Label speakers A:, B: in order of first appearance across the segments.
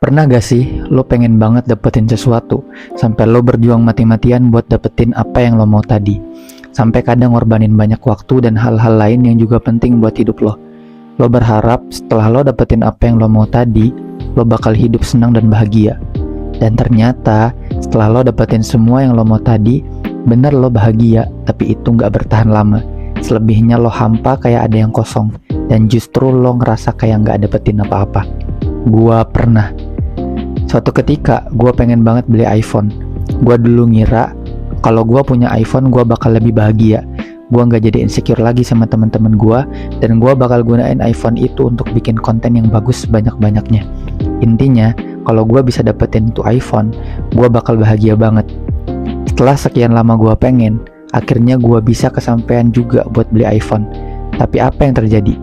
A: Pernah gak sih lo pengen banget dapetin sesuatu sampai lo berjuang mati-matian buat dapetin apa yang lo mau tadi, sampai kadang ngorbanin banyak waktu dan hal-hal lain yang juga penting buat hidup lo. Lo berharap setelah lo dapetin apa yang lo mau tadi, lo bakal hidup senang dan bahagia. Dan ternyata setelah lo dapetin semua yang lo mau tadi, bener lo bahagia, tapi itu gak bertahan lama. Selebihnya lo hampa kayak ada yang kosong, dan justru lo ngerasa kayak gak dapetin apa-apa. Gua pernah. Suatu ketika, gue pengen banget beli iPhone. Gue dulu ngira kalau gue punya iPhone, gue bakal lebih bahagia. Gue nggak jadi insecure lagi sama teman-teman gue, dan gue bakal gunain iPhone itu untuk bikin konten yang bagus sebanyak-banyaknya. Intinya, kalau gue bisa dapetin tuh iPhone, gue bakal bahagia banget. Setelah sekian lama gue pengen, akhirnya gue bisa kesampaian juga buat beli iPhone. Tapi apa yang terjadi?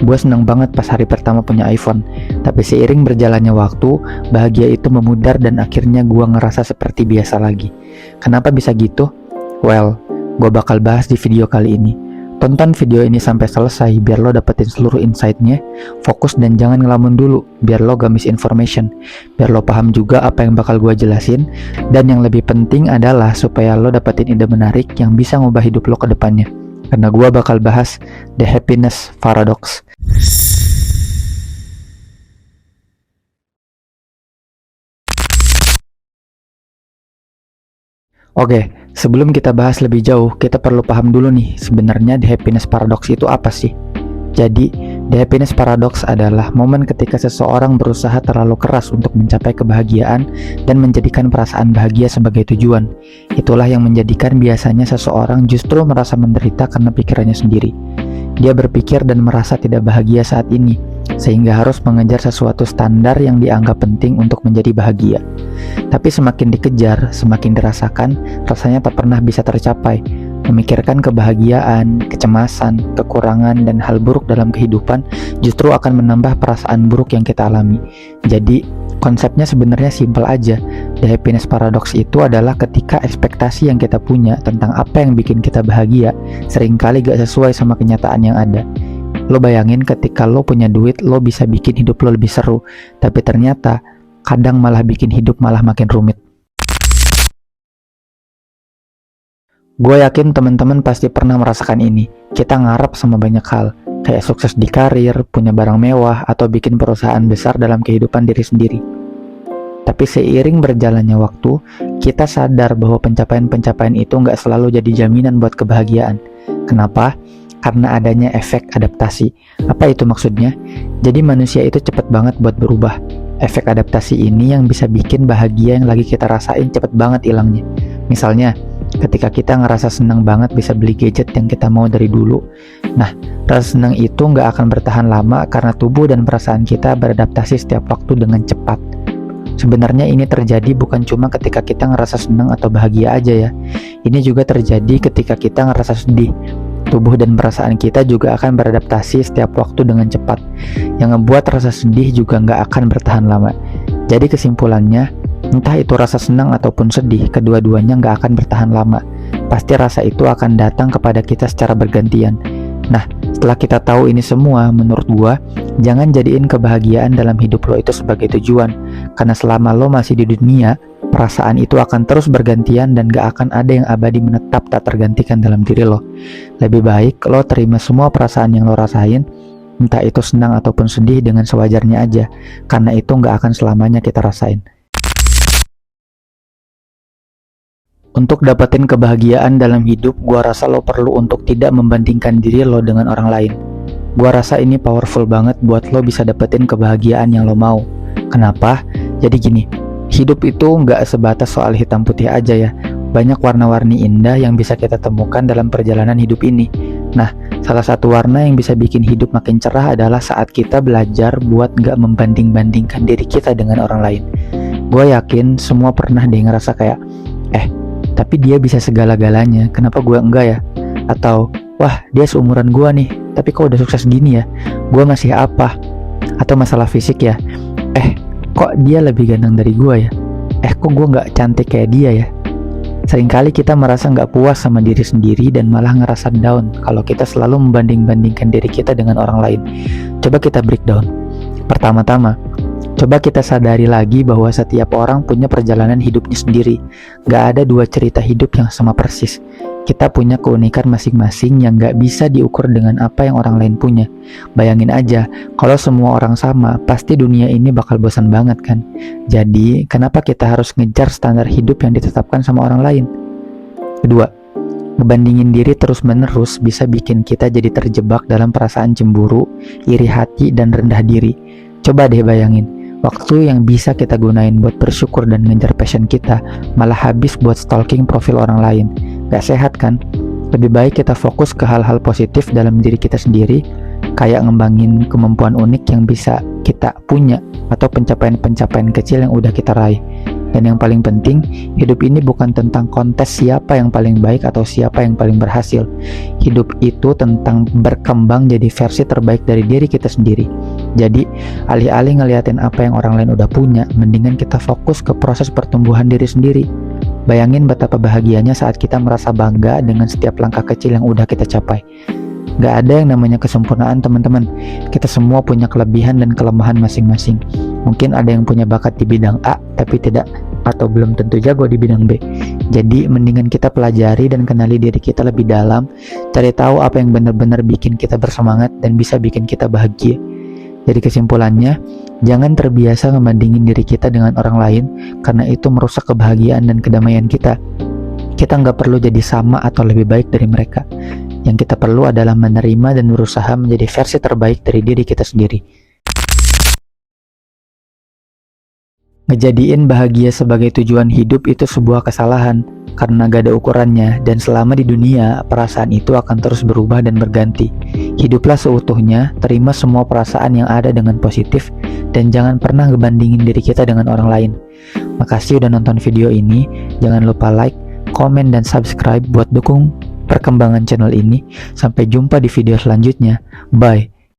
A: Gue seneng banget pas hari pertama punya iPhone, tapi seiring berjalannya waktu, bahagia itu memudar dan akhirnya gue ngerasa seperti biasa lagi. Kenapa bisa gitu? Well, gue bakal bahas di video kali ini. Tonton video ini sampai selesai biar lo dapetin seluruh insight-nya. Fokus dan jangan ngelamun dulu, biar lo gak misinformation. Biar lo paham juga apa yang bakal gue jelasin. Dan yang lebih penting adalah supaya lo dapetin ide menarik yang bisa ngubah hidup lo ke depannya. Karena gue bakal bahas The Happiness Paradox. Oke, sebelum kita bahas lebih jauh, kita perlu paham dulu nih, sebenarnya The Happiness Paradox itu apa sih? Jadi, The Happiness Paradox adalah momen ketika seseorang berusaha terlalu keras untuk mencapai kebahagiaan dan menjadikan perasaan bahagia sebagai tujuan. Itulah yang menjadikan biasanya seseorang justru merasa menderita karena pikirannya sendiri. Dia berpikir dan merasa tidak bahagia saat ini, sehingga harus mengejar sesuatu standar yang dianggap penting untuk menjadi bahagia. Tapi semakin dikejar, semakin dirasakan, rasanya tak pernah bisa tercapai. Memikirkan kebahagiaan, kecemasan, kekurangan, dan hal buruk dalam kehidupan justru akan menambah perasaan buruk yang kita alami. Jadi, konsepnya sebenarnya simpel aja. The Happiness Paradox itu adalah ketika ekspektasi yang kita punya tentang apa yang bikin kita bahagia seringkali gak sesuai sama kenyataan yang ada. Lo bayangin ketika lo punya duit, lo bisa bikin hidup lo lebih seru, tapi ternyata kadang malah bikin hidup malah makin rumit. Gue yakin teman-teman pasti pernah merasakan ini. Kita ngarep sama banyak hal, kayak sukses di karir, punya barang mewah, atau bikin perusahaan besar dalam kehidupan diri sendiri. Tapi seiring berjalannya waktu, kita sadar bahwa pencapaian-pencapaian itu nggak selalu jadi jaminan buat kebahagiaan. Kenapa? Karena adanya efek adaptasi. Apa itu maksudnya? Jadi manusia itu cepet banget buat berubah. Efek adaptasi ini yang bisa bikin bahagia yang lagi kita rasain cepet banget hilangnya. Misalnya, ketika kita ngerasa senang banget bisa beli gadget yang kita mau dari dulu. Nah, rasa senang itu nggak akan bertahan lama karena tubuh dan perasaan kita beradaptasi setiap waktu dengan cepat. Sebenarnya ini terjadi bukan cuma ketika kita ngerasa senang atau bahagia aja ya. Ini juga terjadi ketika kita ngerasa sedih. Tubuh dan perasaan kita juga akan beradaptasi setiap waktu dengan cepat. Yang ngebuat rasa sedih juga nggak akan bertahan lama. Jadi kesimpulannya, entah itu rasa senang ataupun sedih, kedua-duanya nggak akan bertahan lama. Pasti rasa itu akan datang kepada kita secara bergantian. Nah, setelah kita tahu ini semua, menurut gua, jangan jadiin kebahagiaan dalam hidup lo itu sebagai tujuan. Karena selama lo masih di dunia, perasaan itu akan terus bergantian dan gak akan ada yang abadi menetap tak tergantikan dalam diri lo. Lebih baik lo terima semua perasaan yang lo rasain, entah itu senang ataupun sedih dengan sewajarnya aja, karena itu gak akan selamanya kita rasain. Untuk dapetin kebahagiaan dalam hidup, gua rasa lo perlu untuk tidak membandingkan diri lo dengan orang lain. Gua rasa ini powerful banget buat lo bisa dapetin kebahagiaan yang lo mau. Kenapa? Jadi gini, hidup itu nggak sebatas soal hitam putih aja ya. Banyak warna-warni indah yang bisa kita temukan dalam perjalanan hidup ini. Nah, salah satu warna yang bisa bikin hidup makin cerah adalah saat kita belajar buat nggak membanding-bandingkan diri kita dengan orang lain. Gue yakin semua pernah deh ngerasa kayak, tapi dia bisa segala-galanya, kenapa gue enggak ya? Atau, wah dia seumuran gue nih, tapi kok udah sukses gini ya? Gue masih apa? Atau masalah fisik ya? Kok dia lebih ganteng dari gue ya? Kok gue gak cantik kayak dia ya? Seringkali kita merasa gak puas sama diri sendiri dan malah ngerasa down kalau kita selalu membanding-bandingkan diri kita dengan orang lain. Coba kita breakdown. Pertama-tama, Coba kita sadari lagi bahwa setiap orang punya perjalanan hidupnya sendiri. Gak ada dua cerita hidup yang sama persis. Kita punya keunikan masing-masing yang gak bisa diukur dengan apa yang orang lain punya. Bayangin aja, kalau semua orang sama, pasti dunia ini bakal bosan banget kan? Jadi, kenapa kita harus ngejar standar hidup yang ditetapkan sama orang lain? Kedua, ngebandingin diri terus-menerus bisa bikin kita jadi terjebak dalam perasaan cemburu, iri hati, dan rendah diri. Coba deh bayangin, waktu yang bisa kita gunain buat bersyukur dan ngejar passion kita, malah habis buat stalking profil orang lain. Gak sehat kan? Lebih baik kita fokus ke hal-hal positif dalam diri kita sendiri, kayak ngembangin kemampuan unik yang bisa kita punya, atau pencapaian-pencapaian kecil yang udah kita raih. Dan yang paling penting, hidup ini bukan tentang kontes siapa yang paling baik atau siapa yang paling berhasil. Hidup itu tentang berkembang jadi versi terbaik dari diri kita sendiri. Jadi, alih-alih ngeliatin apa yang orang lain udah punya, mendingan kita fokus ke proses pertumbuhan diri sendiri. Bayangin betapa bahagianya saat kita merasa bangga dengan setiap langkah kecil yang udah kita capai. Gak ada yang namanya kesempurnaan, teman-teman. Kita semua punya kelebihan dan kelemahan masing-masing. Mungkin ada yang punya bakat di bidang A, tapi tidak atau belum tentu jago di bidang B. Jadi mendingan kita pelajari dan kenali diri kita lebih dalam, cari tahu apa yang benar-benar bikin kita bersemangat dan bisa bikin kita bahagia. Jadi kesimpulannya, jangan terbiasa membandingin diri kita dengan orang lain, karena itu merusak kebahagiaan dan kedamaian kita. Kita nggak perlu jadi sama atau lebih baik dari mereka. Yang kita perlu adalah menerima dan berusaha menjadi versi terbaik dari diri kita sendiri. Ngejadiin bahagia sebagai tujuan hidup itu sebuah kesalahan, karena gak ada ukurannya, dan selama di dunia, perasaan itu akan terus berubah dan berganti. Hiduplah seutuhnya, terima semua perasaan yang ada dengan positif, dan jangan pernah ngebandingin diri kita dengan orang lain. Makasih udah nonton video ini, jangan lupa like, komen, dan subscribe buat dukung perkembangan channel ini. Sampai jumpa di video selanjutnya. Bye.